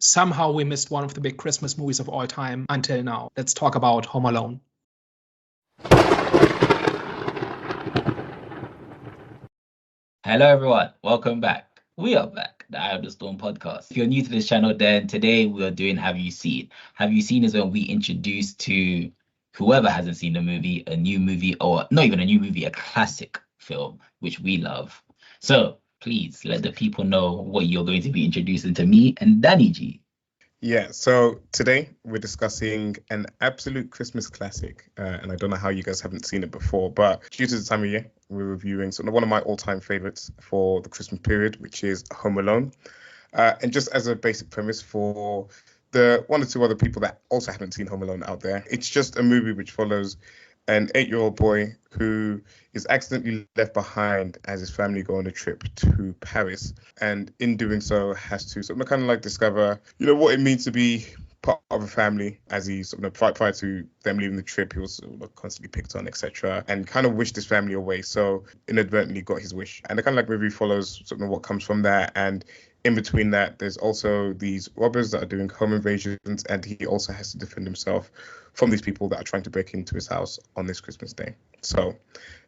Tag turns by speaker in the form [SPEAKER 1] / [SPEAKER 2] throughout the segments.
[SPEAKER 1] somehow we missed one of the big Christmas movies of all time until now. Let's talk about Home Alone.
[SPEAKER 2] Hello, everyone. Welcome back. We are back, the Eye of the Storm podcast. If you're new to this channel, then today we are doing Have You Seen? Have You Seen is when we introduce to whoever hasn't seen the movie, a new movie, or not even a new movie, a classic film, which we love. So please let the people know what you're going to be introducing to me and Danny G.
[SPEAKER 3] Yeah, so today we're discussing an absolute Christmas classic, and I don't know how you guys haven't seen it before, but due to the time of year, we're reviewing sort of one of my all-time favorites for the Christmas period, which is Home Alone. And just as a basic premise for the one or two other people that also haven't seen Home Alone out there, it's just a movie which follows an 8-year-old boy who is accidentally left behind as his family go on a trip to Paris, and in doing so has to sort of kind of like discover, what it means to be part of a family. As he sort of prior to them leaving the trip, he was sort of constantly picked on, etc., and kind of wished his family away. So inadvertently got his wish, and the kind of like movie follows sort of what comes from that. And in between that, there's also these robbers that are doing home invasions, and he also has to defend himself from these people that are trying to break into his house on this Christmas day. So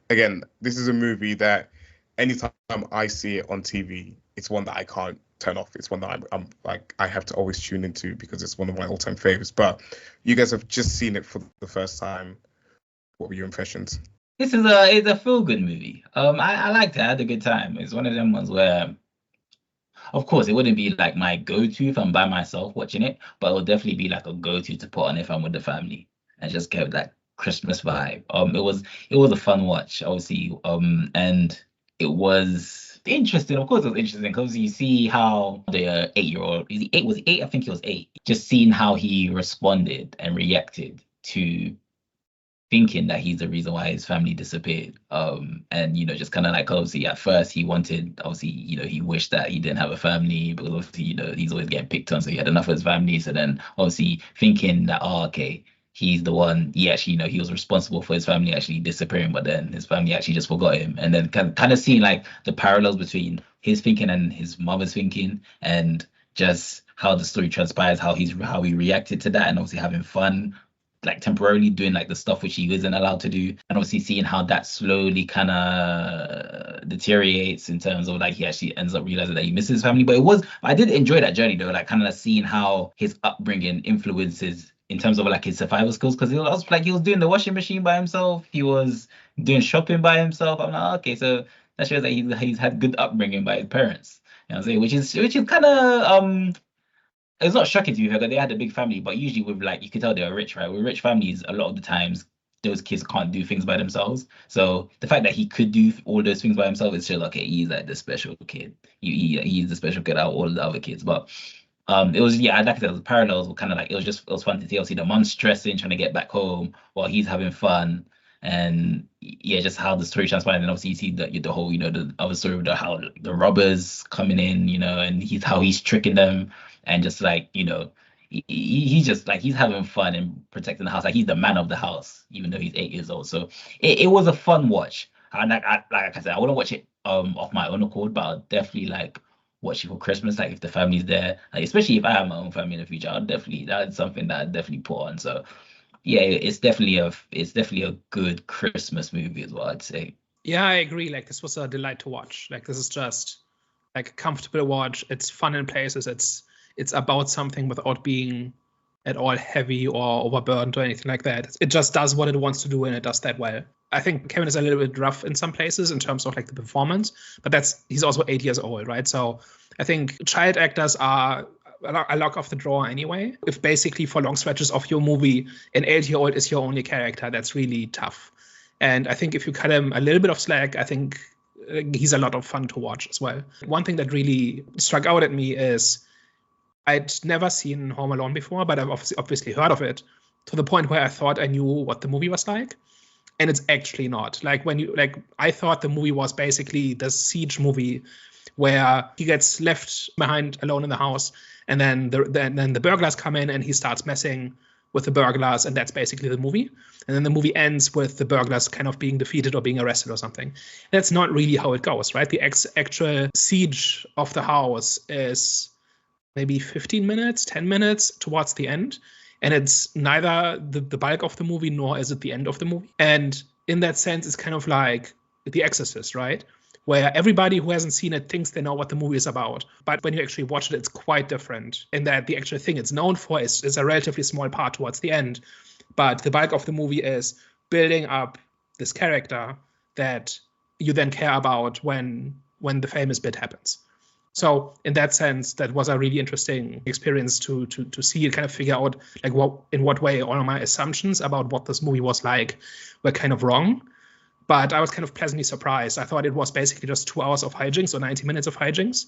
[SPEAKER 3] again, this is a movie that anytime I see it on TV, it's one that I can't turn off. It's one that I'm like, I have to always tune into because it's one of my all-time favorites. But you guys have just seen it for the first time. What were your impressions?
[SPEAKER 2] It's a feel-good movie. I liked it. I had a good time. It's one of them ones where, of course, it wouldn't be like my go-to if I'm by myself watching it, but it would definitely be like a go-to to put on if I'm with the family and just get that Christmas vibe. It was a fun watch, obviously. And it was interesting. Of course, it was interesting because you see how the 8-year-old, was he eight? I think he was 8. Just seeing how he responded and reacted to thinking that he's the reason why his family disappeared. And just kind of like, obviously at first he wanted, he wished that he didn't have a family, because obviously, he's always getting picked on, so he had enough of his family. So then obviously thinking that, okay, he's the one, he actually, he was responsible for his family actually disappearing, but then his family actually just forgot him. And then kind of seeing like the parallels between his thinking and his mother's thinking, and just how the story transpires, how he reacted to that, and obviously having fun, like temporarily doing like the stuff which he isn't allowed to do, and obviously seeing how that slowly kind of deteriorates in terms of like he actually ends up realizing that he misses his family. But I did enjoy that journey though, like kind of seeing how his upbringing influences in terms of like his survival skills, because he was doing the washing machine by himself, he was doing shopping by himself. I'm like, okay, so that shows that he's had good upbringing by his parents. You know what I'm saying? Which is kind of it's not shocking to me because they had a big family, but usually with like, you can tell they were rich, right? With rich families, a lot of the times those kids can't do things by themselves. So the fact that he could do all those things by himself is just okay, he's like the special kid. He's the special kid out of all the other kids. But it was, yeah, like I said, the parallels were kind of like, it was fun to see. Obviously the mom's stressing, trying to get back home while he's having fun. And yeah, just how the story transpired. And obviously you see the whole, the other story with how the robbers coming in, and how he's tricking them. And just like, he's just like, he's having fun and protecting the house. Like he's the man of the house, even though he's 8 years old. So it was a fun watch. And like I said, I wouldn't watch it off my own accord, but I'll definitely like watch it for Christmas. Like if the family's there, like especially if I have my own family in the future, that's something that I'd definitely put on. So yeah, it's definitely a good Christmas movie is what I'd say.
[SPEAKER 1] Yeah, I agree. Like this was a delight to watch. Like this is just like a comfortable watch. It's fun in places. It's about something without being at all heavy or overburdened or anything like that. It just does what it wants to do, and it does that well. I think Kevin is a little bit rough in some places in terms of like the performance, but he's also 8 years old, right? So I think child actors are a luck of the draw anyway. If basically for long stretches of your movie, an 8-year-old is your only character, that's really tough. And I think if you cut him a little bit of slack, I think he's a lot of fun to watch as well. One thing that really struck out at me is I'd never seen Home Alone before, but I've obviously heard of it, to the point where I thought I knew what the movie was like. And it's actually not. Like I thought the movie was basically the siege movie where he gets left behind alone in the house, and then the burglars come in and he starts messing with the burglars, and that's basically the movie. And then the movie ends with the burglars kind of being defeated or being arrested or something. That's not really how it goes, right? The actual siege of the house is maybe 15 minutes, 10 minutes towards the end. And it's neither the bulk of the movie nor is it the end of the movie. And in that sense, it's kind of like The Exorcist, right? Where everybody who hasn't seen it thinks they know what the movie is about. But when you actually watch it, it's quite different in that the actual thing it's known for is a relatively small part towards the end. But the bulk of the movie is building up this character that you then care about when the famous bit happens. So in that sense, that was a really interesting experience to see and kind of figure out like in what way all of my assumptions about what this movie was like were kind of wrong. But I was kind of pleasantly surprised. I thought it was basically just 2 hours of hijinks or 90 minutes of hijinks,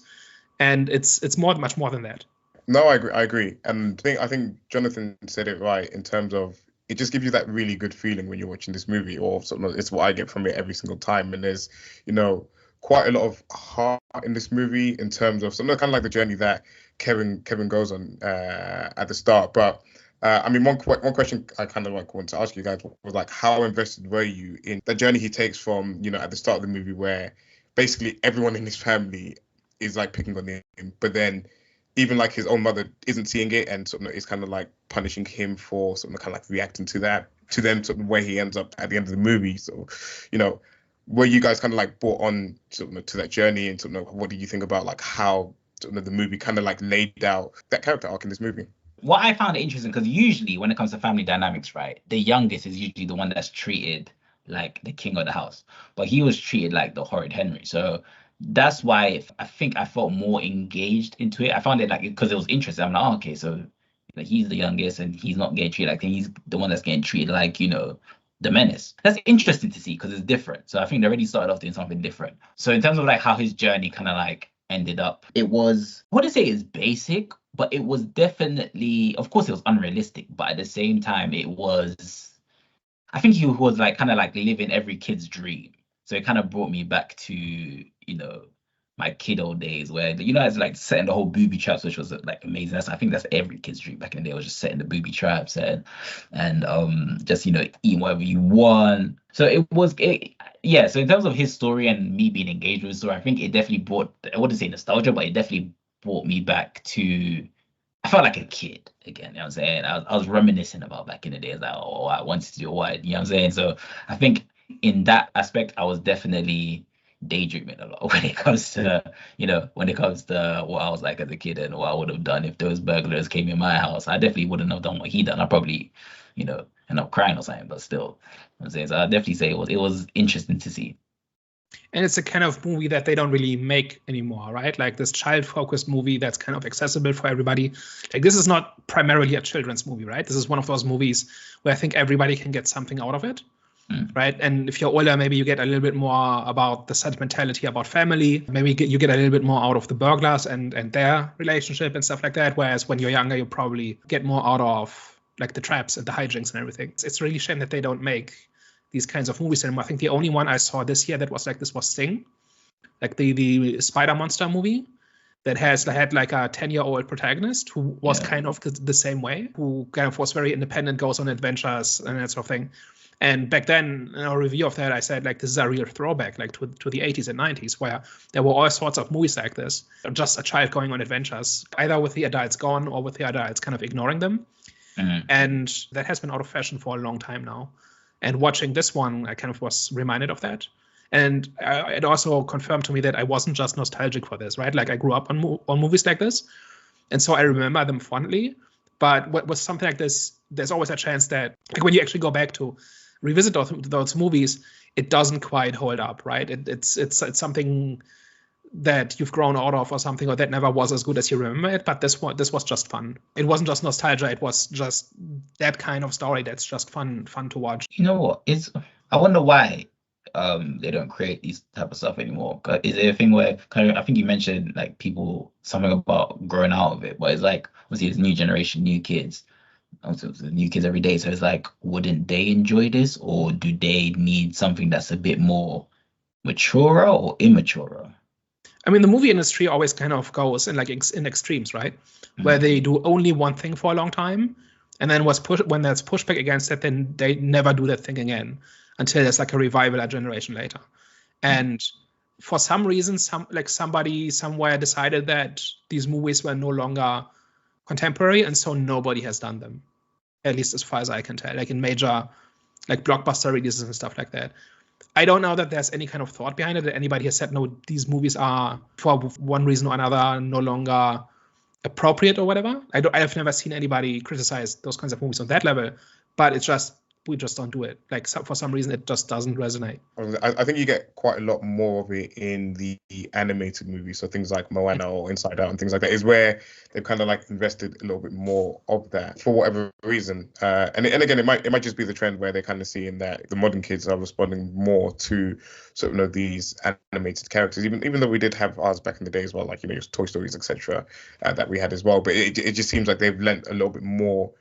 [SPEAKER 1] and it's much more than that.
[SPEAKER 3] No, I agree. And I think Jonathan said it right in terms of it just gives you that really good feeling when you're watching this movie, or something. It's what I get from it every single time. And there's, quite a lot of heart in this movie in terms of something kind of like the journey that Kevin goes on at the start. But I mean, one question I kind of wanted to ask you guys was like, how invested were you in the journey he takes from, at the start of the movie where basically everyone in his family is like picking on him, but then even like his own mother isn't seeing it and sort of is kind of like punishing him for sort of kind of like reacting to that, to them sort of where he ends up at the end of the movie. So, were you guys kind of like brought on sort of to that journey, and sort of what do you think about like how sort of the movie kind of like laid out that character arc in this movie?
[SPEAKER 2] What I found interesting, because usually when it comes to family dynamics, right, the youngest is usually the one that's treated like the king of the house, but he was treated like the horrid Henry. So that's why I think I felt more engaged into it. I found it like, because it was interesting. I'm like, oh, okay, so he's the youngest and he's not getting treated like he's the one that's getting treated like, the menace. That's interesting to see because it's different. So I think they already started off doing something different. So in terms of like how his journey kind of like ended up, it was, I wouldn't say it's basic, but it was definitely, of course it was unrealistic, but at the same time I think he was like kind of like living every kid's dream. So it kind of brought me back to, my kiddo days where, it's like setting the whole booby traps, which was like amazing. I think that's every kid's dream back in the day, was just setting the booby traps and just, eating whatever you want. So yeah. So in terms of his story and me being engaged with his story, I think it definitely brought, I wouldn't say nostalgia, but it definitely brought me back to, I felt like a kid again, you know what I'm saying? I was reminiscing about back in the days, like, oh, I wanted to do what, you know what I'm saying? So I think in that aspect, I was definitely daydreaming a lot when it comes to what I was like as a kid and what I would have done if those burglars came in my house. I definitely wouldn't have done what he done. I probably, end up crying or something, but still, I'm saying, so I definitely say it was interesting to see.
[SPEAKER 1] And it's a kind of movie that they don't really make anymore, right? Like this child-focused movie that's kind of accessible for everybody. Like this is not primarily a children's movie, right? This is one of those movies where I think everybody can get something out of it. Right. And if you're older, maybe you get a little bit more about the sentimentality about family. Maybe you get a little bit more out of the burglars and their relationship and stuff like that. Whereas when you're younger, you probably get more out of like the traps and the hijinks and everything. It's really a shame that they don't make these kinds of movies anymore. I think the only one I saw this year that was like this was Sting, like the spider monster movie that had like a 10-year-old protagonist who was kind of the same way, who kind of was very independent, goes on adventures and that sort of thing. And back then, in our review of that, I said, like, this is a real throwback, like, to the 80s and 90s, where there were all sorts of movies like this. Just a child going on adventures, either with the adults gone or with the adults kind of ignoring them. And that has been out of fashion for a long time now. And watching this one, I kind of was reminded of that. And it also confirmed to me that I wasn't just nostalgic for this, right? Like, I grew up on movies like this. And so I remember them fondly. But with something like this, there's always a chance that, like, when you actually go back to revisit those movies, it doesn't quite hold up, right? It's something that you've grown out of or something, or that never was as good as you remember it. But this was just fun. It wasn't just nostalgia. It was just that kind of story that's just fun to watch.
[SPEAKER 2] You know what? I wonder why they don't create these type of stuff anymore. Is it a thing where I think you mentioned like people something about growing out of it, but it's like obviously it's new generation, new kids. Also, new kids every day. So it's like, wouldn't they enjoy this, or do they need something that's a bit more mature or immature?
[SPEAKER 1] I mean, the movie industry always kind of goes in in extremes, right? Where they do only one thing for a long time, and then when there's pushback against it, then they never do that thing again until there's like a revival a generation later. And for some reason, somebody somewhere decided that these movies were no longer contemporary, and so nobody has done them, at least as far as I can tell, like in major like blockbuster releases and stuff like that. I don't know that there's any kind of thought behind it, that anybody has said, no, these movies are, for one reason or another, no longer appropriate or whatever. I've never seen anybody criticize those kinds of movies on that level, but it's just, we just don't do it. Like, for some reason, it just doesn't resonate.
[SPEAKER 3] I think you get quite a lot more of it in the animated movies. So things like Moana or Inside Out and things like that is where they've kind of like invested a little bit more of that for whatever reason. And again, it might just be the trend where they're kind of seeing that the modern kids are responding more to sort of these animated characters, even though we did have ours back in the day as well, like, your Toy Stories, etc., that we had as well. But it just seems like they've lent a little bit more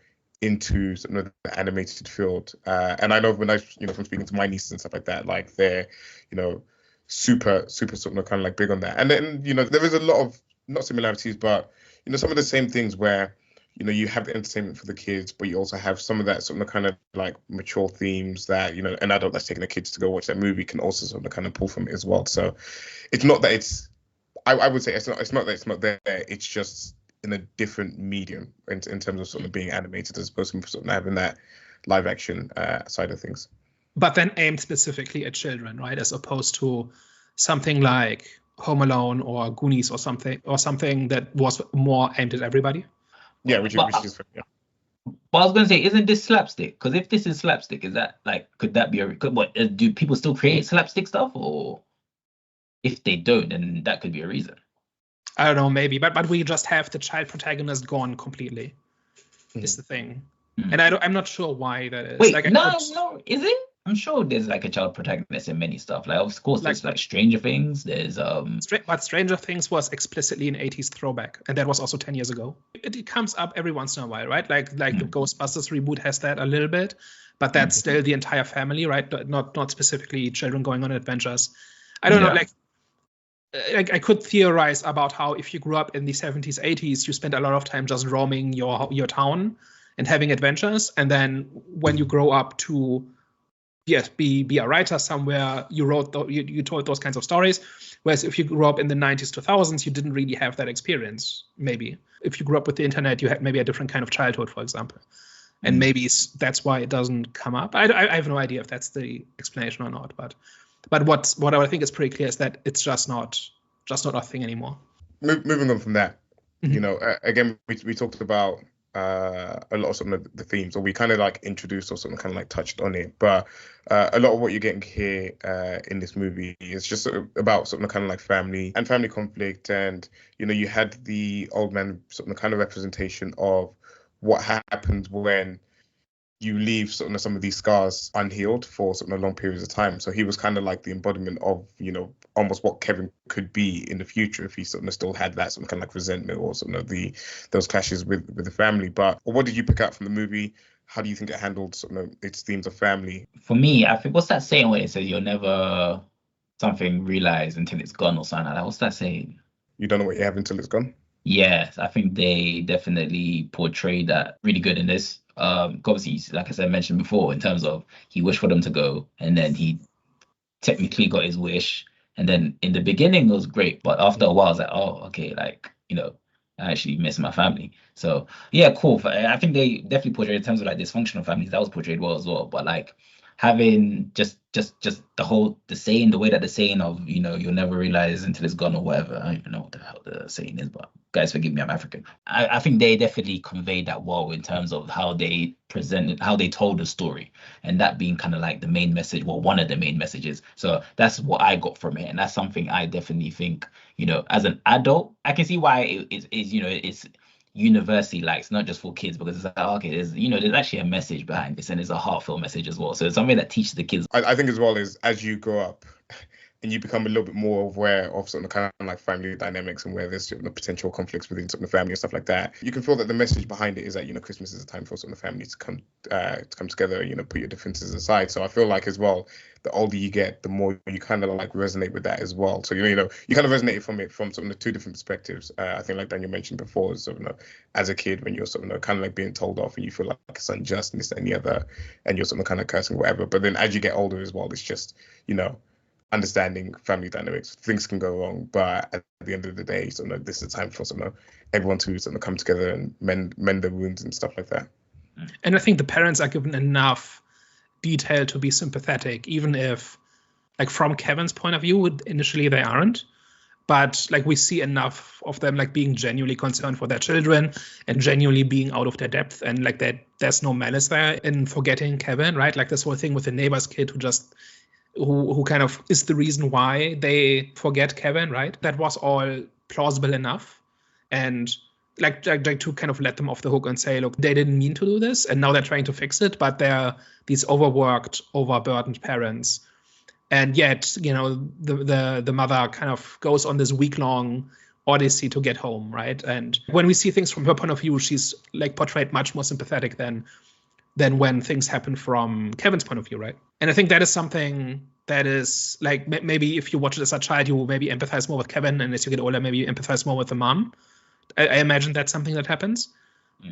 [SPEAKER 3] into sort of the animated field, and I know when I, from speaking to my nieces and stuff like that, like they're, super sort of kind of like big on that. And then there is a lot of, not similarities, but some of the same things where you have the entertainment for the kids, but you also have some of that sort of kind of like mature themes that an adult that's taking the kids to go watch that movie can also sort of kind of pull from it as well. So it's not that it's, I would say it's not that it's not there. It's just in a different medium in terms of sort of being animated, as opposed to sort of having that live action side of things.
[SPEAKER 1] But then aimed specifically at children, right? As opposed to something like Home Alone or Goonies or something that was more aimed at everybody.
[SPEAKER 3] Yeah, which is yeah.
[SPEAKER 2] But I was going to say, isn't this slapstick? Because if this is slapstick, is that like, could that be do people still create slapstick stuff? Or if they don't, then that could be a reason.
[SPEAKER 1] I don't know, maybe, but we just have the child protagonist gone completely. Is the thing, and I'm not sure why that is.
[SPEAKER 2] Wait, no, is it? I'm sure there's like a child protagonist in many stuff. Like, of course, there's like Stranger Things. There's
[SPEAKER 1] But Stranger Things was explicitly an 80s throwback, and that was also 10 years ago. It comes up every once in a while, right? Like the Ghostbusters reboot has that a little bit, but that's still the entire family, right? Not specifically children going on adventures. I don't know, like I could theorize about how if you grew up in the 70s, 80s, you spent a lot of time just roaming your town and having adventures. And then when you grow up to be a writer somewhere, you told those kinds of stories. Whereas if you grew up in the 90s, 2000s, you didn't really have that experience, maybe. If you grew up with the internet, you had maybe a different kind of childhood, for example. And maybe that's why it doesn't come up. I have no idea if that's the explanation or not, but what I think is pretty clear is that it's just not a thing anymore.
[SPEAKER 3] Moving on from that, again, we talked about a lot of some of the themes, or we kind of like introduced or something kind of like touched on it, but a lot of what you're getting here in this movie is just sort of about something kind of like family and family conflict, and you had the old man sort of kind of representation of what happens when you leave sort of some of these scars unhealed for sort of long periods of time. So he was kind of like the embodiment of, almost what Kevin could be in the future if he sort of still had that sort of kind of like resentment or sort of those clashes with the family. But what did you pick out from the movie? How do you think it handled sort of its themes of family?
[SPEAKER 2] For me, I think, what's that saying where it says you'll never something realize until it's gone or something like that? What's that saying?
[SPEAKER 3] You don't know what you have until it's gone?
[SPEAKER 2] Yes, I think they definitely portrayed that really good in this. Obviously, like I said, mentioned before, in terms of he wished for them to go, and then he technically got his wish. And then in the beginning, it was great, but after a while, I was like, oh, okay, like, I actually miss my family. So yeah, cool. I think they definitely portrayed in terms of like dysfunctional families, that was portrayed well as well. But like having just the saying, the way that the saying of, you'll never realize until it's gone or whatever. I don't even know what the hell the saying is, but guys, forgive me, I'm African. I think they definitely conveyed that well in terms of how they presented, how they told the story, and that being kind of like the main message, well, one of the main messages. So that's what I got from it, and that's something I definitely think, as an adult, I can see why it's universally like, it's not just for kids, because it's like, okay, there's actually a message behind this, and it's a heartful message as well. So it's something that teaches the kids.
[SPEAKER 3] I think as well is, as you grow up and you become a little bit more aware of sort of kind of like family dynamics and where there's sort of potential conflicts within sort of the family and stuff like that, you can feel that the message behind it is that, Christmas is a time for sort of the family to come together, put your differences aside. So I feel like as well, the older you get, the more you kind of like resonate with that as well. So, you kind of resonate from sort of the two different perspectives. I think like Daniel mentioned before, sort of, as a kid, when you're sort of kind of like being told off and you feel like it's unjust and this and the other, and you're sort of kind of cursing or whatever. But then as you get older as well, it's just, understanding family dynamics. Things can go wrong, but at the end of the day, sort of this is a time for sort of everyone to sort of come together and mend their wounds and stuff like that.
[SPEAKER 1] And I think the parents are given enough detail to be sympathetic, even if, like, from Kevin's point of view, initially they aren't. But like we see enough of them like being genuinely concerned for their children and genuinely being out of their depth, and like that there's no malice there in forgetting Kevin, right? Like this whole thing with the neighbor's kid who kind of is the reason why they forget Kevin, right? That was all plausible enough, and like to kind of let them off the hook and say, look, they didn't mean to do this, and now they're trying to fix it, but they're these overworked, overburdened parents. And yet, you know, the mother kind of goes on this week-long odyssey to get home, right? And when we see things from her point of view, she's like portrayed much more sympathetic than when things happen from Kevin's point of view, right? And I think that is something that is like maybe if you watch it as a child, you will maybe empathize more with Kevin, and as you get older, maybe you empathize more with the mom. I imagine that's something that happens.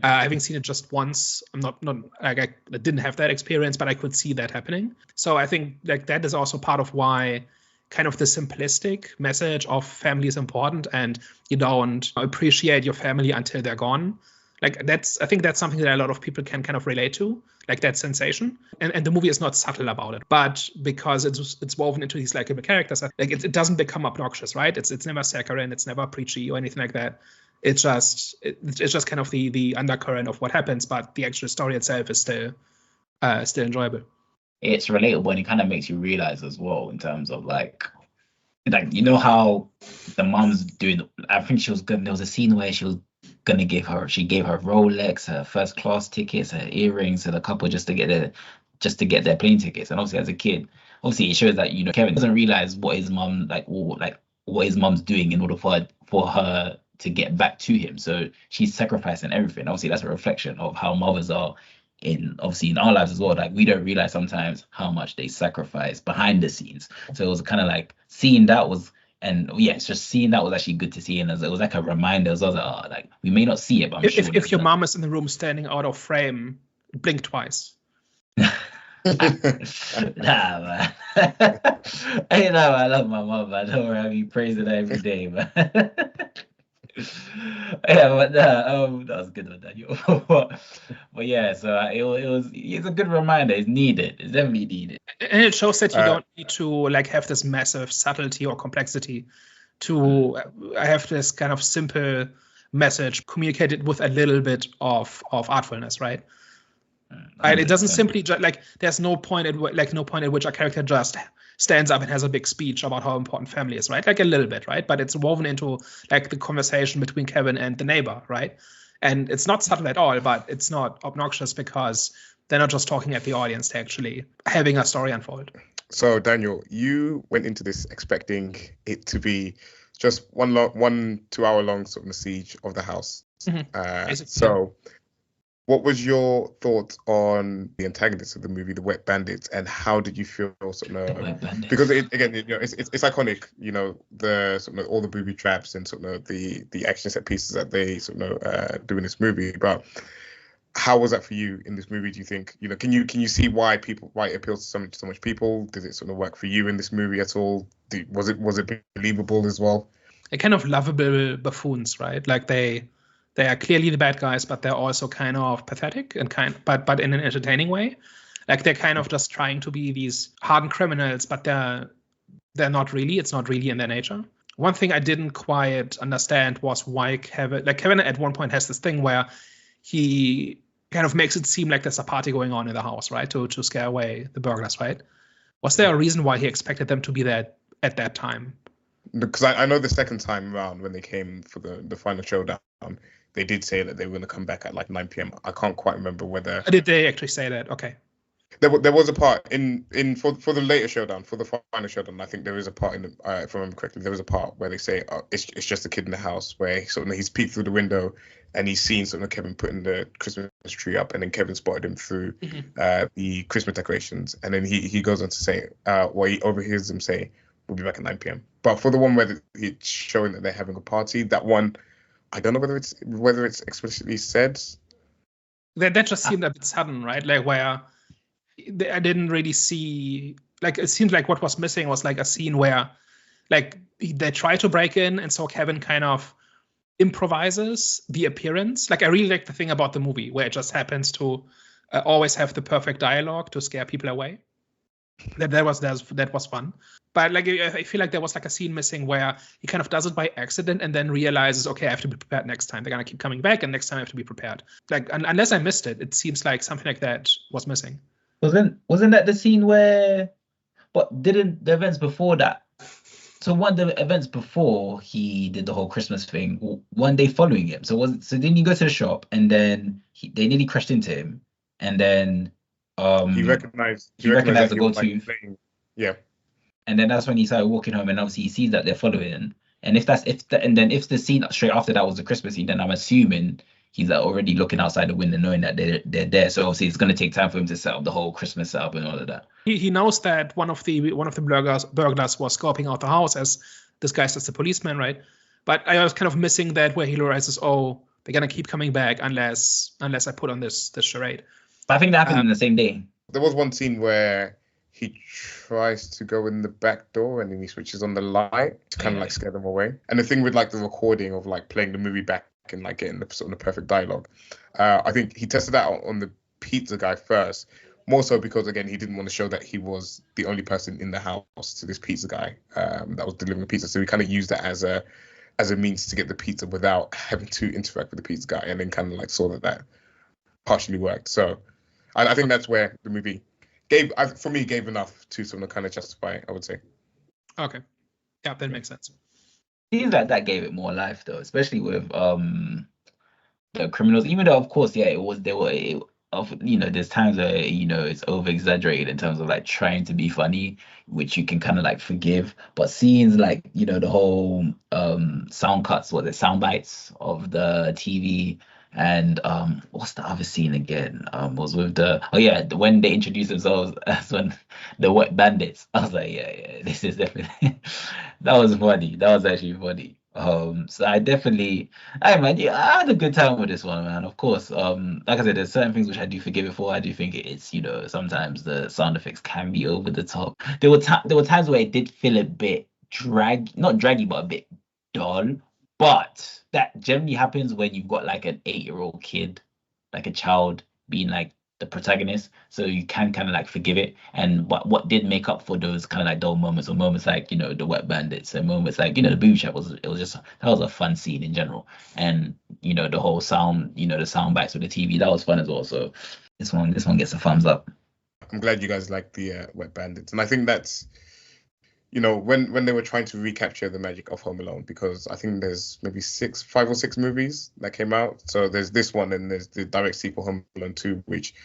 [SPEAKER 1] Having seen it just once, I'm not like I didn't have that experience, but I could see that happening. So I think like that is also part of why kind of the simplistic message of family is important, and you don't appreciate your family until they're gone. Like I think that's something that a lot of people can kind of relate to, like that sensation. And the movie is not subtle about it, but because it's woven into these likable characters, like it doesn't become obnoxious, right? It's never saccharine, it's never preachy or anything like that. It's just kind of the undercurrent of what happens, but the actual story itself is still enjoyable.
[SPEAKER 2] It's relatable, and it kind of makes you realize as well in terms of like you know how the mom's doing. I think she was good. There was a scene where she gave her Rolex, her first class tickets, her earrings to the couple just to get their plane tickets. And obviously, as a kid, it shows that, you know, Kevin doesn't realize what his mom what his mom's doing in order for her to get back to him. So she's sacrificing everything. Obviously, that's a reflection of how mothers are in our lives as well. Like, we don't realize sometimes how much they sacrifice behind the scenes. So it was kind of like seeing that was, and yeah, it's just seeing that was actually good to see. And it was like a reminder as well, like we may not see it, but I'm sure
[SPEAKER 1] if your mom is in the room standing out of frame, blink twice.
[SPEAKER 2] Nah, man. You know, I love my mom, man. Don't worry, I be praising her every day, man. Yeah, but that was good one, Daniel. But yeah, so it's a good reminder. It's needed. It's definitely needed.
[SPEAKER 1] And it shows that you don't need to like have this massive subtlety or complexity to have this kind of simple message communicated with a little bit of artfulness, right? Right, it doesn't simply like there's no point at which a character just stands up and has a big speech about how important family is, right? Like a little bit, right? But it's woven into like the conversation between Kevin and the neighbor, right? And it's not subtle at all, but it's not obnoxious because they're not just talking at the audience, they're actually having a story unfold. So
[SPEAKER 3] Daniel, you went into this expecting it to be just one 2 hour long sort of siege of the house. So what was your thoughts on the antagonists of the movie, the Wet Bandits, and how did you feel sort of because it's iconic, you know, the sort of all the booby traps and sort of the action set pieces that they sort of do in this movie, but how was that for you in this movie? Do you think, you know, can you see why it appeals to so much people? Did it sort of work for you in this movie at all? Was it believable as well? They're kind of lovable buffoons, right? Like they are clearly the bad guys, but they're also kind of pathetic and but in an entertaining way. Like they're kind of just trying to be these hardened criminals, but they're not really. It's not really in their nature. One thing I didn't quite understand was why Kevin at one point has this thing where he kind of makes it seem like there's a party going on in the house, right? To scare away the burglars, right? Was there a reason why he expected them to be there at that time? Because I know the second time around when they came for the final showdown, they did say that they were going to come back at like 9 p.m. I can't quite remember whether. Did they actually say that? Okay. There was a part in for the later showdown, for the final showdown. I think there is a part if I remember correctly, there was a part where they say it's just a kid in the house, where he's peeked through the window and he's seen sort of Kevin putting the Christmas tree up, and then Kevin spotted him through the Christmas decorations, and then he goes on to say, he overhears them say, "We'll be back at 9 p.m." But for the one where it's showing that they're having a party, that one, I don't know whether it's explicitly said. That just seemed a bit sudden, right? Like where I didn't really see
[SPEAKER 1] like it seemed like what was missing was like a scene where like they try to break in, and so Kevin kind of improvises the appearance. Like I really like the thing about the movie where it just happens to always have the perfect dialogue to scare people away. That was fun. But like I feel like there was like a scene missing where he kind of does it by accident and then realizes, okay, I have to be prepared next time. They're gonna keep coming back, and next time I have to be prepared. Like unless I missed it, it seems like something like that was missing.
[SPEAKER 2] Wasn't that the scene where? But didn't the events before that? So one of the events before he did the whole Christmas thing, one day following him. So didn't he go to the shop and then they nearly crashed into him, and then
[SPEAKER 3] He recognized
[SPEAKER 2] recognized the
[SPEAKER 3] that he was,
[SPEAKER 2] go-to.
[SPEAKER 3] like, playing. Yeah.
[SPEAKER 2] And then that's when he started walking home, and obviously he sees that they're following. And if the scene straight after that was the Christmas scene, then I'm assuming he's already looking outside the window, knowing that they're there. So obviously it's going to take time for him to set up the whole Christmas setup and all of that.
[SPEAKER 1] He knows that one of the burglars was scoping out the house as disguised as the policeman, right? But I was kind of missing that where he realizes, oh, they're gonna keep coming back unless I put on this charade.
[SPEAKER 2] But I think that happened in the same day.
[SPEAKER 3] There was one scene where he tries to go in the back door and then he switches on the light to kind of like scare them away. And the thing with like the recording of like playing the movie back and like getting the sort of the perfect dialogue, I think he tested that out on the pizza guy first, more so because again he didn't want to show that he was the only person in the house to this pizza guy that was delivering the pizza. So he kind of used that as a means to get the pizza without having to interact with the pizza guy, and then kind of like saw that partially worked. So I think that's where the movie gave enough to sort of kind of justify it, I would say.
[SPEAKER 1] Okay, yeah, that makes sense.
[SPEAKER 2] Seems like that gave it more life though, especially with the criminals. Even though of course, yeah, there's times where it's over exaggerated in terms of like trying to be funny, which you can kind of like forgive. But scenes like the whole sound cuts, sound bites of the TV. And what's the other scene again? Was with when they introduced themselves as the wet bandits. I was like, yeah, this is definitely that was funny. That was actually funny. So I had a good time with this one, man. Of course, like I said, there's certain things which I do forgive it for. I do think it's sometimes the sound effects can be over the top. There were times where it did feel a bit not draggy, but a bit dull. But that generally happens when you've got like an 8-year-old kid, like a child, being like the protagonist. So you can kind of like forgive it. And what did make up for those kind of like dull moments, or moments like the wet bandits, and moments like the booby trap that was a fun scene in general. And the whole sound, the sound bites with the TV, that was fun as well. So this one gets a thumbs up.
[SPEAKER 3] I'm glad you guys like the wet bandits, and I think that's when they were trying to recapture the magic of Home Alone, because I think there's maybe 5 or 6 movies that came out. So there's this one, and there's the direct sequel, Home Alone 2, which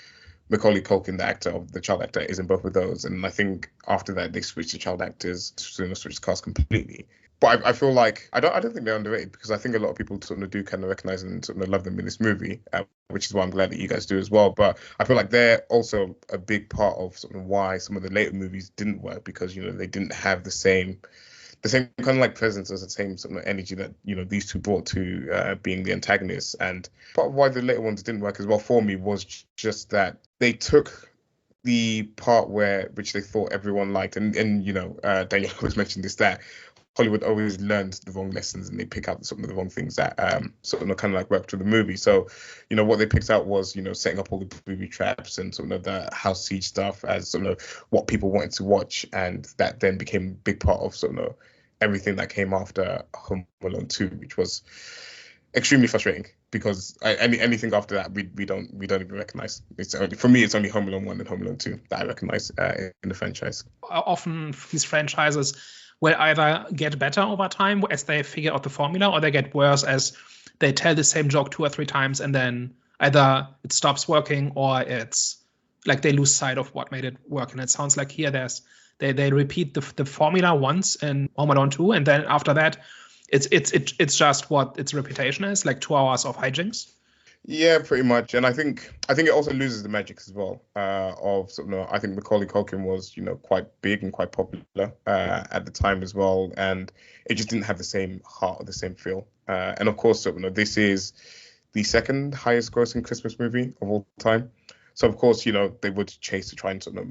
[SPEAKER 3] Macaulay Culkin, the child actor, is in both of those. And I think after that they switched the child actors, switched the cast completely. But I feel like I don't think they're underrated, because I think a lot of people sort of do kind of recognize and sort of love them in this movie, which is why I'm glad that you guys do as well. But I feel like they're also a big part of sort of why some of the later movies didn't work, because they didn't have the same kind of like presence, as the same sort of energy that these two brought to being the antagonists. And part of why the later ones didn't work as well for me was just that they took the part which they thought everyone liked, and Daniel always mentioned this, that Hollywood always learns the wrong lessons, and they pick out some of the wrong things that sort of kind of like work through the movie. So, what they picked out was, setting up all the booby traps and sort of the house siege stuff as sort of what people wanted to watch, and that then became a big part of sort of everything that came after Home Alone 2, which was extremely frustrating, because anything after that we don't even recognize. For me, it's only Home Alone 1 and Home Alone 2 that I recognize in the franchise.
[SPEAKER 1] Often these franchises will either get better over time as they figure out the formula, or they get worse as they tell the same joke 2 or 3 times, and then either it stops working or it's like they lose sight of what made it work. And it sounds like here they repeat the formula once in Home Alone 2, and then after that it's just what its reputation is, like 2 hours of hijinks.
[SPEAKER 3] Yeah, pretty much. And I think it also loses the magic as well. Of sort of, I think Macaulay Culkin was quite big and quite popular at the time as well, and it just didn't have the same heart or the same feel. And of course, this is the second highest grossing Christmas movie of all time. So of course, they would chase to try and sort of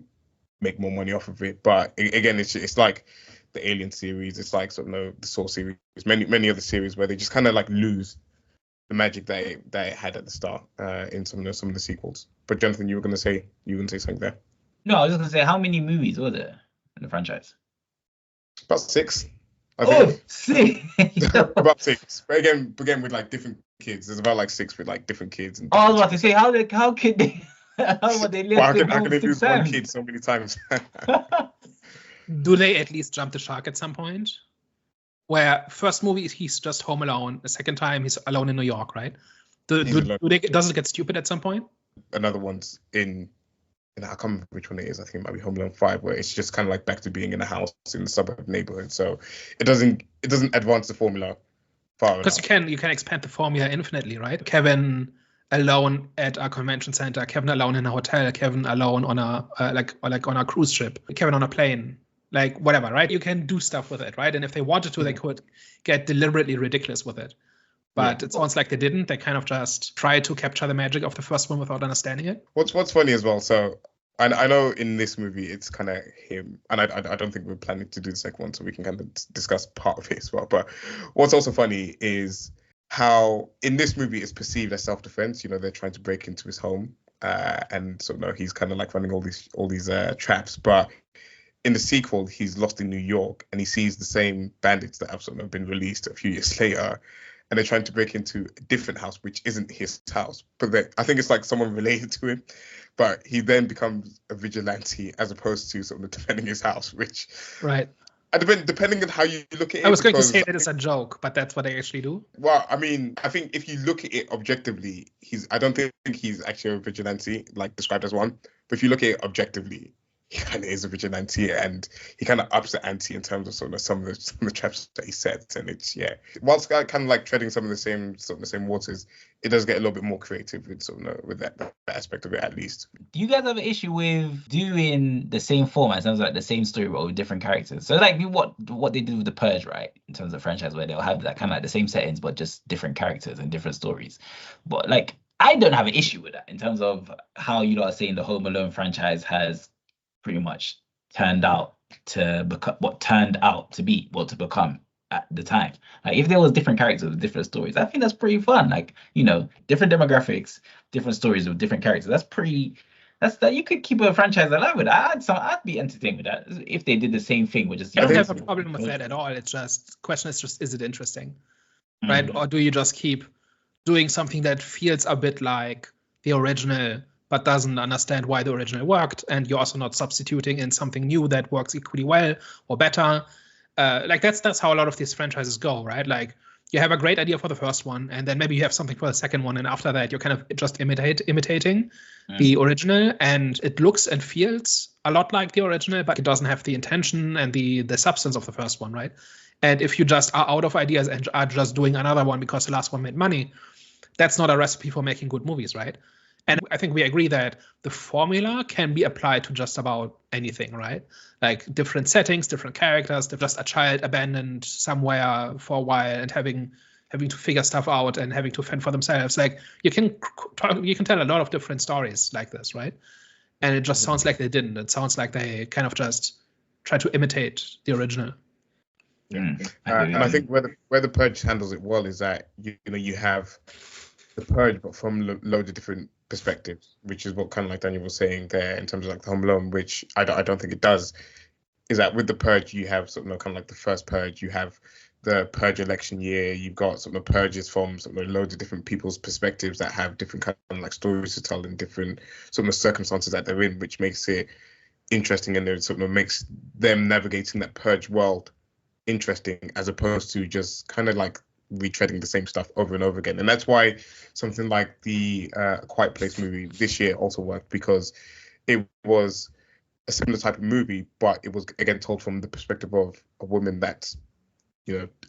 [SPEAKER 3] make more money off of it. But again, it's like the Alien series, it's like sort of the Saw series, many other series where they just kind of like lose the magic that it had at the start in some of the sequels. But Jonathan, you were gonna say something there.
[SPEAKER 2] No, I was just gonna say, how many movies were there in the franchise?
[SPEAKER 3] About 6. I
[SPEAKER 2] Oh,
[SPEAKER 3] think.
[SPEAKER 2] 6.
[SPEAKER 3] About 6. But again with like different kids. There's about like 6 with like different kids. And
[SPEAKER 2] Oh, I was
[SPEAKER 3] different
[SPEAKER 2] about to say, how could they how would they live
[SPEAKER 3] Well,
[SPEAKER 2] to
[SPEAKER 3] how can they
[SPEAKER 2] 6
[SPEAKER 3] lose one
[SPEAKER 2] times?
[SPEAKER 3] kid so many times?
[SPEAKER 1] Do they at least jump the shark at some point? Where first movie he's just home alone, the second time he's alone in New York, right?
[SPEAKER 3] He's alone.
[SPEAKER 1] Does it get stupid at some point?
[SPEAKER 3] Another one's in I can't remember which one it is. I think it might be Home Alone 5, where it's just kind of like back to being in a house in the suburb neighborhood. So it doesn't advance the formula far enough.
[SPEAKER 1] Because you can expand the formula infinitely, right? Kevin alone at a convention center, Kevin alone in a hotel, Kevin alone on a on a cruise ship, Kevin on a plane, like whatever, right? You can do stuff with it, right? And if they wanted to, they could get deliberately ridiculous with it. But it sounds like they didn't. They kind of just tried to capture the magic of the first one without understanding it.
[SPEAKER 3] What's funny as well, so I know in this movie it's kind of him, and I don't think we're planning to do the second one, so we can kind of discuss part of it as well. But what's also funny is how in this movie it's perceived as self-defense. You know, they're trying to break into his home, and so no, he's kind of like running all these traps. But in the sequel, he's lost in New York, and he sees the same bandits that have sort of been released a few years later. And they're trying to break into a different house, which isn't his house. But I think it's like someone related to him. But he then becomes a vigilante as opposed to sort of defending his house, which...
[SPEAKER 1] Right.
[SPEAKER 3] Depending on how you look at it...
[SPEAKER 1] I was going to say that it's a joke, but that's what they actually do.
[SPEAKER 3] Well, I mean, I think if you look at it objectively, I don't think he's actually a vigilante, like described as one. But if you look at it objectively, he kind of is a vigilante, and he kind of ups the ante in terms of sort of some of the traps that he sets, and it's whilst kind of like treading some of the same waters, it does get a little bit more creative with with that aspect of it at least.
[SPEAKER 2] Do you guys have an issue with doing the same format, in terms of like the same story but with different characters? So like what they did with The Purge, right, in terms of franchise, where they'll have that kind of like the same settings but just different characters and different stories. But like I don't have an issue with that in terms of how you lot are saying the Home Alone franchise has pretty much turned out to become at the time. Like if there was different characters with different stories, I think that's pretty fun. Like, you know, different demographics, different stories with different characters. That you could keep a franchise alive with that. I'd be entertained with that if they did the same thing with just...
[SPEAKER 1] I don't have a problem with that at all. It's just question is just, is it interesting? Right? Or do you just keep doing something that feels a bit like the original but doesn't understand why the original worked, and you're also not substituting in something new that works equally well or better. Like that's how a lot of these franchises go, right? Like you have a great idea for the first one, and then maybe you have something for the second one, and after that you're kind of just imitating the original, and it looks and feels a lot like the original, but it doesn't have the intention and the substance of the first one, right? And if you just are out of ideas and are just doing another one because the last one made money, that's not a recipe for making good movies, right? And I think we agree that the formula can be applied to just about anything, right? Like different settings, different characters, just a child abandoned somewhere for a while and having to figure stuff out and having to fend for themselves. Like you can tell a lot of different stories like this, right? And it just sounds like they didn't. It sounds like they kind of just try to imitate the original.
[SPEAKER 3] Yeah. And I think where the Purge handles it well is that you have the Purge, but from loads of different perspectives, which is what kind of like Daniel was saying there in terms of like the Home Alone, which I don't think it does. Is that with the Purge you have sort of kind of like the first Purge, you have the Purge election year, you've got sort of purges from sort of loads of different people's perspectives that have different kind of like stories to tell and different sort of circumstances that they're in, which makes it interesting, and it sort of makes them navigating that Purge world interesting, as opposed to just kind of like retreading the same stuff over and over again. And that's why something like the Quiet Place movie this year also worked, because it was a similar type of movie, but it was again told from the perspective of a woman that's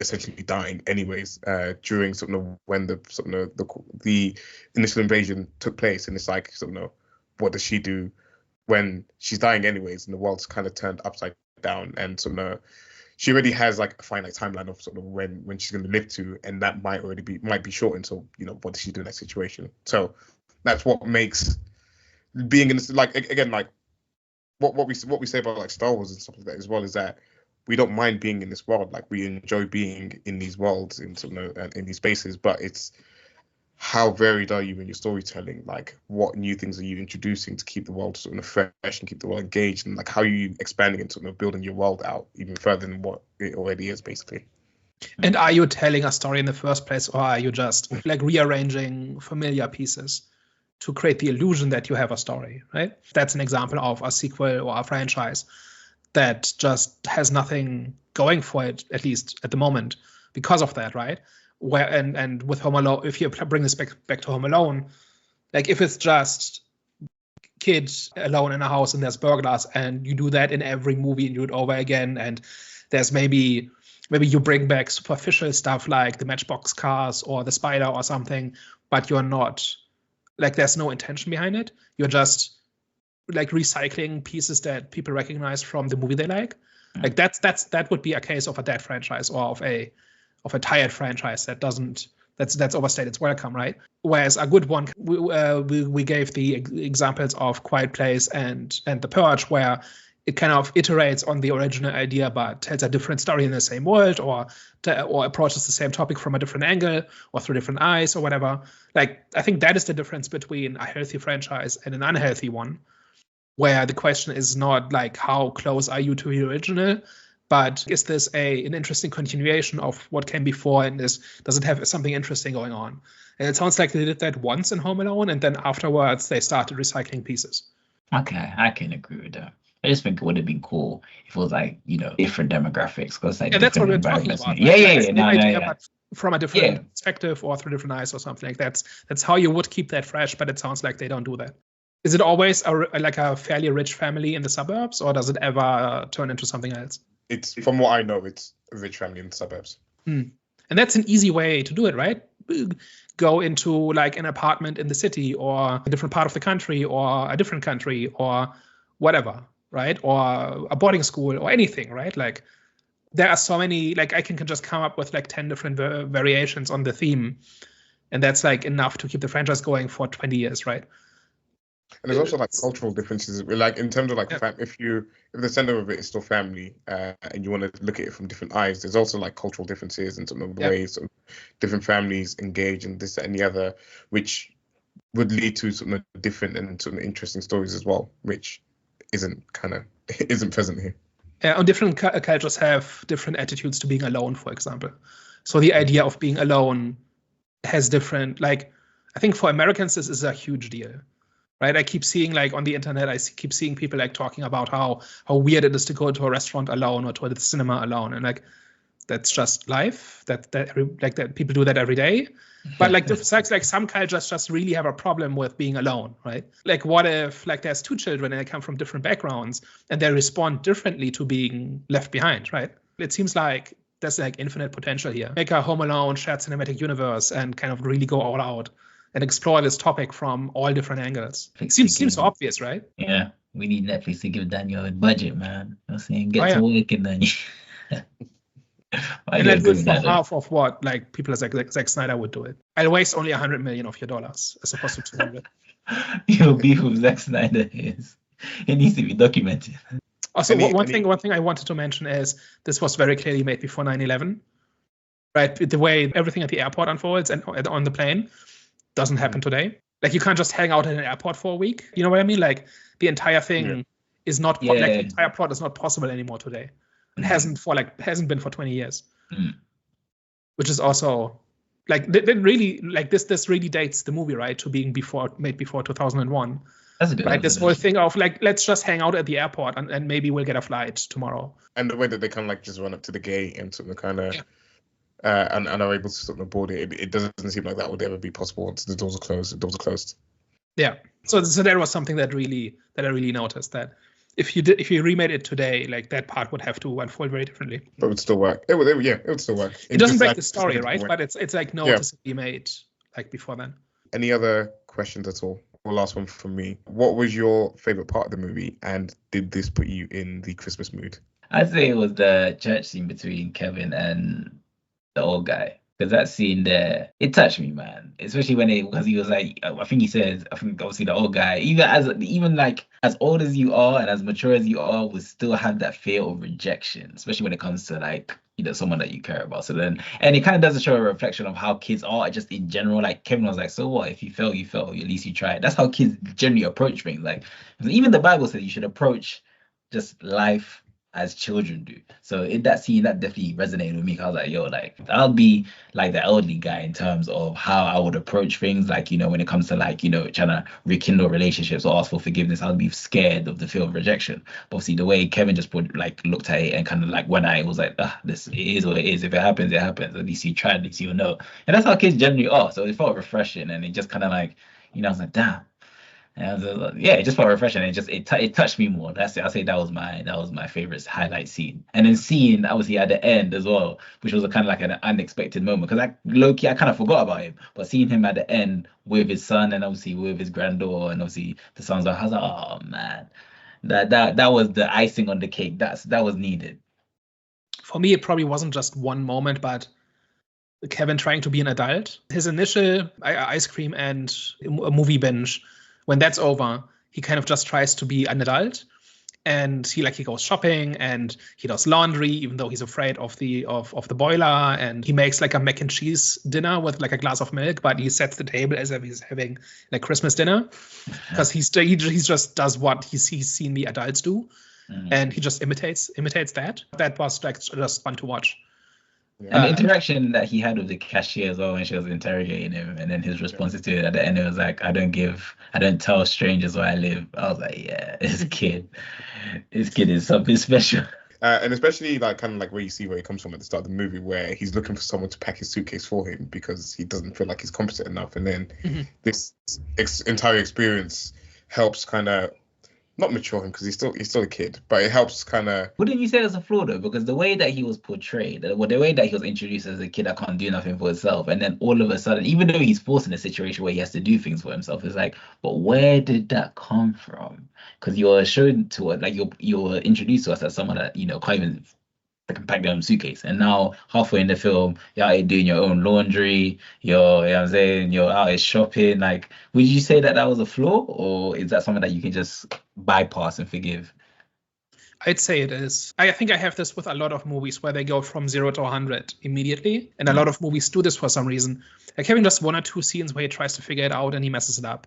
[SPEAKER 3] essentially dying anyways during sort of when the initial invasion took place. And it's like what does she do when she's dying anyways, and the world's kind of turned upside down, and she already has like a finite timeline of sort of when she's going to live to, and that might be shortened. So what does she do in that situation? So that's what makes being in this, like, again, like what we say about like Star Wars and stuff like that as well is that we don't mind being in this world. Like we enjoy being in these worlds, in in these spaces. But it's how varied are you in your storytelling? Like what new things are you introducing to keep the world sort of fresh and keep the world engaged? And like how are you expanding and sort of building your world out even further than what it already is, basically.
[SPEAKER 1] And are you telling a story in the first place, or are you just like rearranging familiar pieces to create the illusion that you have a story, right? That's an example of a sequel or a franchise that just has nothing going for it, at least at the moment, because of that, right? Where and with Home Alone, if you bring this back to Home Alone, like if it's just kids alone in a house and there's burglars, and you do that in every movie and you do it over again, and there's maybe you bring back superficial stuff like the Matchbox cars or the spider or something, but you're not like there's no intention behind it. You're just like recycling pieces that people recognize from the movie they like. Like that would be a case of a dead franchise or of a tired franchise that's overstayed its welcome, right? Whereas a good one, we gave the examples of Quiet Place and The Purge, where it kind of iterates on the original idea but tells a different story in the same world, or approaches the same topic from a different angle or through different eyes or whatever. Like I think that is the difference between a healthy franchise and an unhealthy one, where the question is not like how close are you to the original, but is this an interesting continuation of what came before, and does it have something interesting going on? And it sounds like they did that once in Home Alone, and then afterwards they started recycling pieces.
[SPEAKER 2] Okay, I can agree with that. I just think it would have been cool if it was like, different demographics, because like
[SPEAKER 1] that's what we're talking about. Right?
[SPEAKER 2] Yeah.
[SPEAKER 1] But from a different perspective or through different eyes or something like that. That's how you would keep that fresh, but it sounds like they don't do that. Is it always like a fairly rich family in the suburbs, or does it ever turn into something else?
[SPEAKER 3] It's, from what I know, it's a rich family in the suburbs.
[SPEAKER 1] And that's an easy way to do it, right? Go into like an apartment in the city, or a different part of the country, or a different country, or whatever, right? Or a boarding school or anything, right? Like there are so many, like I can just come up with like 10 different variations on the theme, and that's like enough to keep the franchise going for 20 years, right?
[SPEAKER 3] And there's also like cultural differences, like in terms of like if the center of it is still family, and you want to look at it from different eyes, there's also like cultural differences and some of the ways different families engage in this, that, and the other, which would lead to some of different and sort of interesting stories as well, which isn't present here.
[SPEAKER 1] And different cultures have different attitudes to being alone, for example. So the idea of being alone has different, like I think for Americans this is a huge deal. Right, I keep seeing like on the internet, keep seeing people like talking about how weird it is to go to a restaurant alone or to the cinema alone, and like that's just life. That people do that every day. But like like some cultures just really have a problem with being alone, right? Like what if like there's two children and they come from different backgrounds and they respond differently to being left behind, right? It seems like there's like infinite potential here. Make a Home Alone shared cinematic universe and kind of really go all out and explore this topic from all different angles. It seems so obvious, right?
[SPEAKER 2] Yeah, we need Netflix to give Daniel a budget, man. I'm saying get to work and then.
[SPEAKER 1] And then do it for half of what like people like Zack Snyder would do it. I'll waste only $100 million of your dollars as opposed to 200.
[SPEAKER 2] Your beef with Zack Snyder is it needs to be documented.
[SPEAKER 1] Also, one thing I wanted to mention is this was very clearly made before 9/11, right? The way everything at the airport unfolds and on the plane doesn't happen today. Like you can't just hang out at an airport for a week. You know what I mean? Like the entire thing is not like the entire plot is not possible anymore today. It hasn't been for 20 years. Which is also like that really like this really dates the movie, right? To being made before 2001.
[SPEAKER 2] That's a good
[SPEAKER 1] right. This whole thing of like let's just hang out at the airport and maybe we'll get a flight tomorrow.
[SPEAKER 3] And the way that they kind of like just run up to the gate and sort of kind of and are able to sort of board it. It doesn't seem like that would ever be possible once the doors are closed. Yeah.
[SPEAKER 1] So that was something that I really noticed, that if you remade it today, like that part would have to unfold very differently.
[SPEAKER 3] But it would still work. It would still work.
[SPEAKER 1] It doesn't break the story, right? But it's like noticeably made like before then.
[SPEAKER 3] Any other questions at all? Or last one from me. What was your favorite part of the movie, and did this put you in the Christmas mood?
[SPEAKER 2] I'd say it was the church scene between Kevin and the old guy. Because that scene there, it touched me, man. Especially because he was like, I think he says, I think obviously the old guy, even like as old as you are and as mature as you are, will still have that fear of rejection, especially when it comes to like, someone that you care about. So then, and it kind of does show a reflection of how kids are just in general. Like Kevin was like, so what? If you fail, you fail. At least you tried. That's how kids generally approach things. Like even the Bible says you should approach just life as children do. So in that scene, that definitely resonated with me. I was like, yo, like I'll be like the elderly guy in terms of how I would approach things. Like, when it comes to like, trying to rekindle relationships or ask for forgiveness, I'll be scared of the fear of rejection. But obviously the way Kevin just looked at it and kind of like when I was like, this it is what it is. If it happens, it happens. At least you tried, at least you'll know. And that's how kids generally are. So it felt refreshing and it just kind of like, I was like, damn. And it just felt refreshing. It touched me more. That's it. I'll say that was my favorite highlight scene. And then seeing obviously at the end as well, which was a kind of like an unexpected moment because I kind of forgot about him, but seeing him at the end with his son and obviously with his granddaughter and obviously the son's like, I was like, oh man, that was the icing on the cake. That was needed.
[SPEAKER 1] For me, it probably wasn't just one moment, but Kevin trying to be an adult. His initial ice cream and a movie binge. When that's over, he kind of just tries to be an adult, and he goes shopping and he does laundry, even though he's afraid of the boiler, and he makes like a mac and cheese dinner with like a glass of milk, but he sets the table as if he's having like Christmas dinner, because he just does what he's seen the adults do, and he just imitates that. That was like just fun to watch.
[SPEAKER 2] Yeah. And the interaction that he had with the cashier as well when she was interrogating him, and then his responses to it at the end, it was like, I don't tell strangers where I live. I was like, yeah, this kid is something special.
[SPEAKER 3] And especially like kind of like where you see where he comes from at the start of the movie, where he's looking for someone to pack his suitcase for him because he doesn't feel like he's competent enough. And then this entire experience helps kind of not mature him because he's still a kid, but it helps kind of.
[SPEAKER 2] Wouldn't you say it's a flaw though? Because the way that he was portrayed, the way that he was introduced as a kid that can't do nothing for himself, and then all of a sudden, even though he's forced in a situation where he has to do things for himself, it's like, but where did that come from? Because you're shown to us, like you're introduced to us as someone that can't even can pack their own suitcase, and now halfway in the film, you're out here doing your own laundry. You're out here shopping. Like, would you say that was a flaw, or is that something that you can just bypass and forgive?
[SPEAKER 1] I'd say it is. I think I have this with a lot of movies where they go from 0 to 100 immediately, and a lot of movies do this for some reason. Like having just one or two scenes where he tries to figure it out and he messes it up.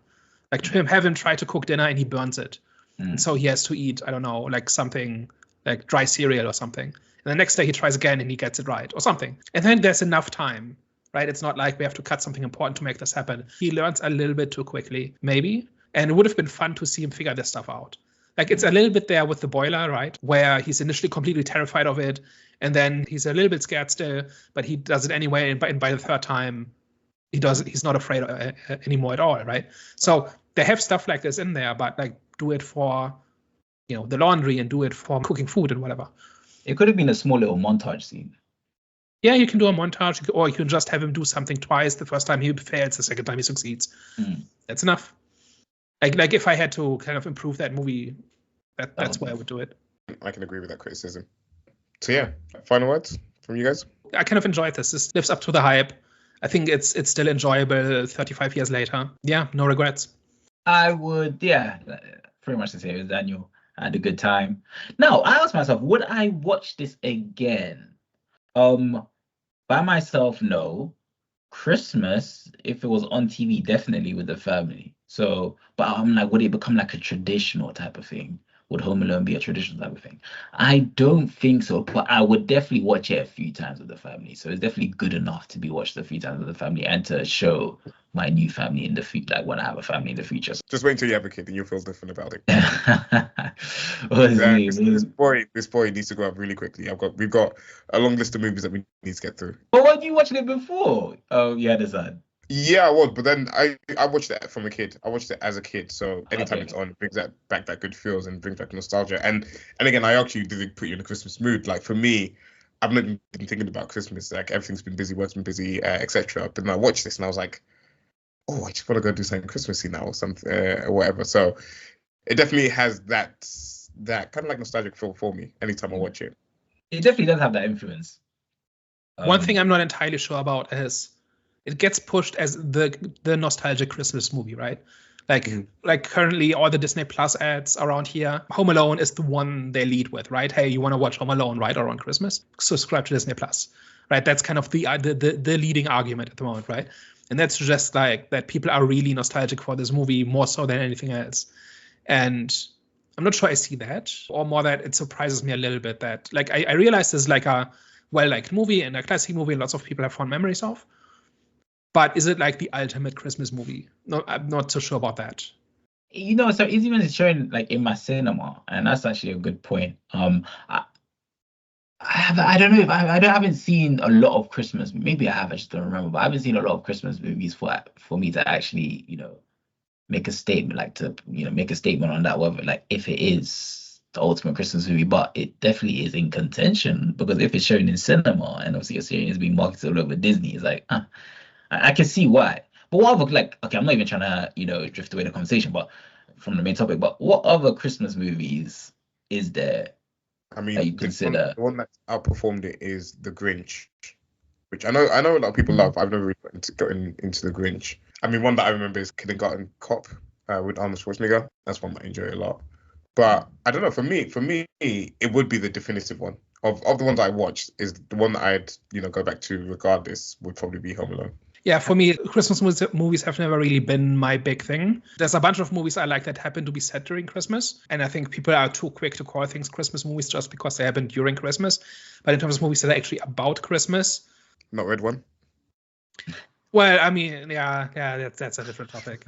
[SPEAKER 1] Like have him try to cook dinner and he burns it, and so he has to eat, I don't know, like something like dry cereal or something. And the next day he tries again and he gets it right or something. And then there's enough time, right? It's not like we have to cut something important to make this happen. He learns a little bit too quickly, maybe. And it would have been fun to see him figure this stuff out. Like it's a little bit there with the boiler, right? Where he's initially completely terrified of it. And then he's a little bit scared still, but he does it anyway. And by the third time, he's not afraid anymore at all, right? So they have stuff like this in there, but like do it for, the laundry and do it for cooking food and whatever.
[SPEAKER 2] It could have been a small little montage scene.
[SPEAKER 1] Yeah, you can do a montage, or you can just have him do something twice. The first time he fails, the second time he succeeds. That's enough. Like if I had to kind of improve that movie, that's where I would do it.
[SPEAKER 3] I can agree with that criticism. So yeah, final words from you guys?
[SPEAKER 1] I kind of enjoyed this. This lives up to the hype. I think it's still enjoyable 35 years later. Yeah, no regrets.
[SPEAKER 2] I would, pretty much the same as Daniel. I had a good time. Now, I asked myself, would I watch this again? By myself, no. Christmas, if it was on TV, definitely with the family. So, but I'm like, would it become like a traditional type of thing? Would Home Alone be a traditional type of thing? I don't think so, but I would definitely watch it a few times with the family. So it's definitely good enough to be watched a few times with the family and to show my new family in the future, like when I have a family in the future.
[SPEAKER 3] Just wait until you have a kid and you'll feel different about it. This boy needs to grow up really quickly. We've got a long list of movies that we need to get through.
[SPEAKER 2] But weren't you watching it before? Oh, you had a son.
[SPEAKER 3] Yeah, I was, but then I watched it from a kid. I watched it as a kid, so anytime it's on, it brings back that good feels and brings back nostalgia. And again, I actually did put you in a Christmas mood. Like for me, I've not been thinking about Christmas. Like everything's been busy, work's been busy, etc. But then I watched this and I was like, oh, I just want to go do something Christmassy now or something or whatever. So it definitely has that kind of like nostalgic feel for me anytime I watch it.
[SPEAKER 2] It definitely does have that influence.
[SPEAKER 1] One thing I'm not entirely sure about is it gets pushed as the nostalgic Christmas movie, right? Like currently all the Disney Plus ads around here, Home Alone is the one they lead with, right? Hey, you want to watch Home Alone, right, around Christmas? Subscribe to Disney Plus, right? That's kind of the leading argument at the moment, right? And that's just like that people are really nostalgic for this movie more so than anything else. And I'm not sure I see that, or more that it surprises me a little bit that like I realize this is like a well-liked movie and a classic movie lots of people have fond memories of. But is it like the ultimate Christmas movie? No, I'm not so sure about that.
[SPEAKER 2] You know, so easy when it's showing like in my cinema, and that's actually a good point. I don't know if I haven't seen a lot of Christmas. Maybe I have, I just don't remember. But I haven't seen a lot of Christmas movies for me to actually, make a statement, like to, make a statement on that, whether like if it is the ultimate Christmas movie. But it definitely is in contention because if it's shown in cinema and obviously you're seeing it's being marketed all over Disney, it's like, I can see why. But what other, like, okay, I'm not even trying to, drift away the conversation, but from the main topic, but what other Christmas movies is there?
[SPEAKER 3] I mean,
[SPEAKER 2] that you consider
[SPEAKER 3] the one that outperformed it is The Grinch, which I know a lot of people love. I've never really gotten into The Grinch. I mean, one that I remember is Kindergarten Cop with Arnold Schwarzenegger. That's one that I enjoy a lot. But I don't know. For me, it would be the definitive one of the ones I watched. Is the one that I'd go back to regardless. Would probably be Home Alone.
[SPEAKER 1] Yeah, for me, Christmas movies have never really been my big thing. There's a bunch of movies I like that happen to be set during Christmas. And I think people are too quick to call things Christmas movies just because they happen during Christmas. But in terms of movies that are actually about Christmas.
[SPEAKER 3] Not Red One?
[SPEAKER 1] Well, I mean, yeah, that's a different topic.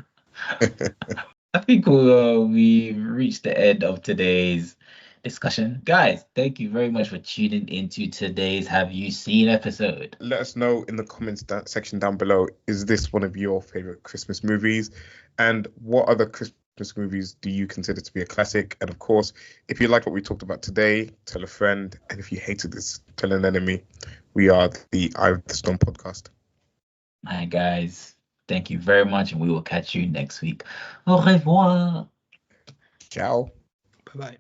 [SPEAKER 2] I think we reached the end of today's discussion. Guys, thank you very much for tuning into today's Have You Seen episode.
[SPEAKER 3] Let us know in the comments section down below, is this one of your favorite Christmas movies? And what other Christmas movies do you consider to be a classic? And of course, if you like what we talked about today, tell a friend. And if you hated this, tell an enemy. We are the Eye of the Storm podcast.
[SPEAKER 2] All right, guys. Thank you very much, and we will catch you next week. Au revoir.
[SPEAKER 3] Ciao.
[SPEAKER 1] Bye-bye.